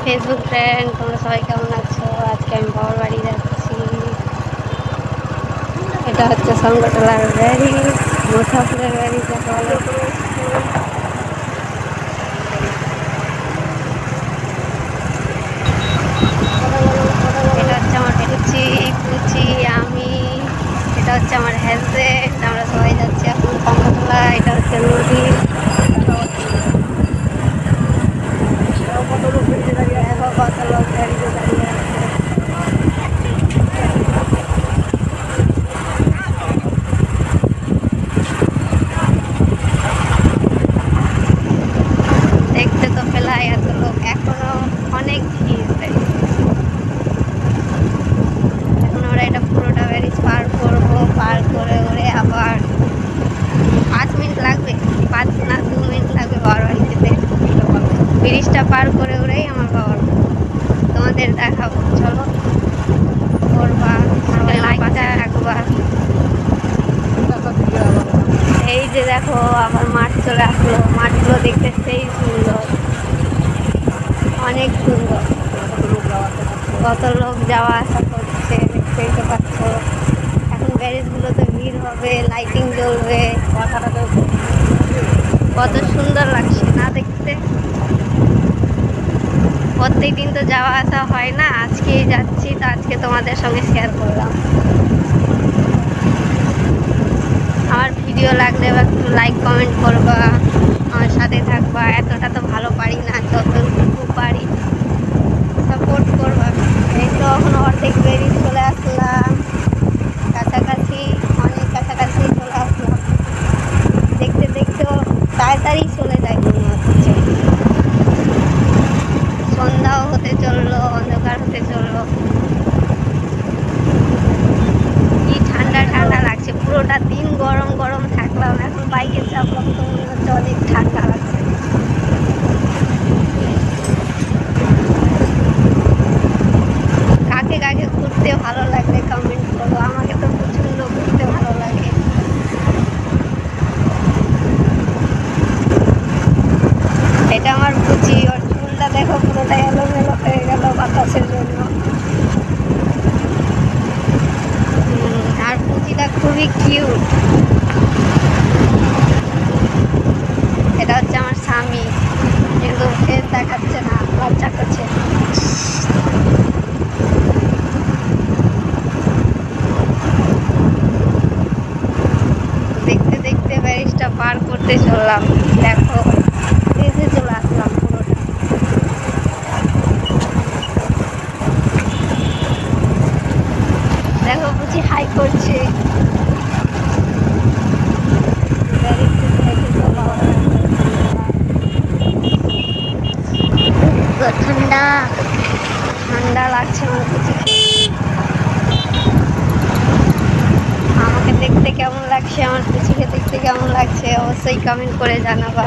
Facebook friend, তোমরা সবাই কেমন আছো? আজকে আমি বাবার বাড়ি যাচ্ছি। এটা হচ্ছে সংগঠলার ব্যারি, মুসাফিরের ব্যারি যাকে বলে। এটা হচ্ছে আমার পুচি পুচি আমি, এটা হচ্ছে আমার হাজবেন্ড। আমরা সবাই যাচ্ছি এখন সংগঠলা। এটা হচ্ছে নদী। দেখো কত লোক গাড়িতে দাঁড়িয়ে আছে। দেখতে তো পেলাই এত লোক, এখনো অনেক ভিড়। এখন আমরা এটা পুরোটা ব্যারিজ পার করবো, পার করে ওরে আবার 5 মিনিট লাগবে, 5 না 2 মিনিট লাগবে বাবার বাড়ি যেতে। ব্রিজটা পার করে ওরেই আমার বাবার তোমাদের দেখাবো। চলো করবা, লাইকটা রাখবা। এই যে দেখো আবার মাঠ চলে আসলো, মাঠগুলো দেখতে সেই সুন্দর, অনেক সুন্দর। কত লোক যাওয়া আসা করছে, দেখতেই তো পাচ্ছ। এখন ব্যারেজগুলোতে ভিড় হবে, লাইটিং জ্বলবে, কত সুন্দর লাগছে না দেখতে। প্রত্যেক দিন তো যাওয়া আসা হয় না, আজকেই যাচ্ছি, তো আজকে তোমাদের সঙ্গে শেয়ার করলাম। আমার ভিডিও লাগলে একটু লাইক কমেন্ট করবা, আমার সাথে থাকবা। এতটা তো ভালো পারি না, যতটুকু পারি সাপোর্ট করবা। এই তো এখন অর্ধেক বেরিয়ে চলে আসলাম, কাছাকাছি, অনেক কাছাকাছি চলে আসলাম। দেখতে দেখতেও তাড়াতাড়ি চলে যায় মনে হচ্ছে। সন্ধ্যাও হতে চললো, অন্ধকার হতে চললো। কি ঠান্ডা ঠান্ডা লাগছে, পুরোটা দিন গরম গরম থাকলাম, এখন বাইকে চাপলাম তো মনে হচ্ছে অনেক ঠান্ডা লাগছে। কাকে কাকে ঘুরতে ভালো লাগলে কমেন্ট করো, আমাকে তো প্রচন্ড ঘুরতে ভালো লাগে। এটা আমার বুঝি, ওর চুলটা দেখো পুরোটা এলোমেলো হয়ে গেল বাতাসের জন্য। আর পুচিটা খুবই কিউট। এটা হচ্ছে আমার স্বামী, কিন্তু ফেস দেখাচ্ছে না, লজ্জা করছে। দেখতে দেখতে ব্যারিজটা পার করতে চললাম, দেখো শেষে চলে আসলাম পুরোটা। দেখো বুঝি হাই করছে। ঠান্ডা ঠান্ডা লাগছে আমার বুঝি। আমাকে দেখতে কেমন লাগছে, আমার পুচিকে দেখতে কেমন লাগছে, অবশ্যই কমেন্ট করে জানাবা।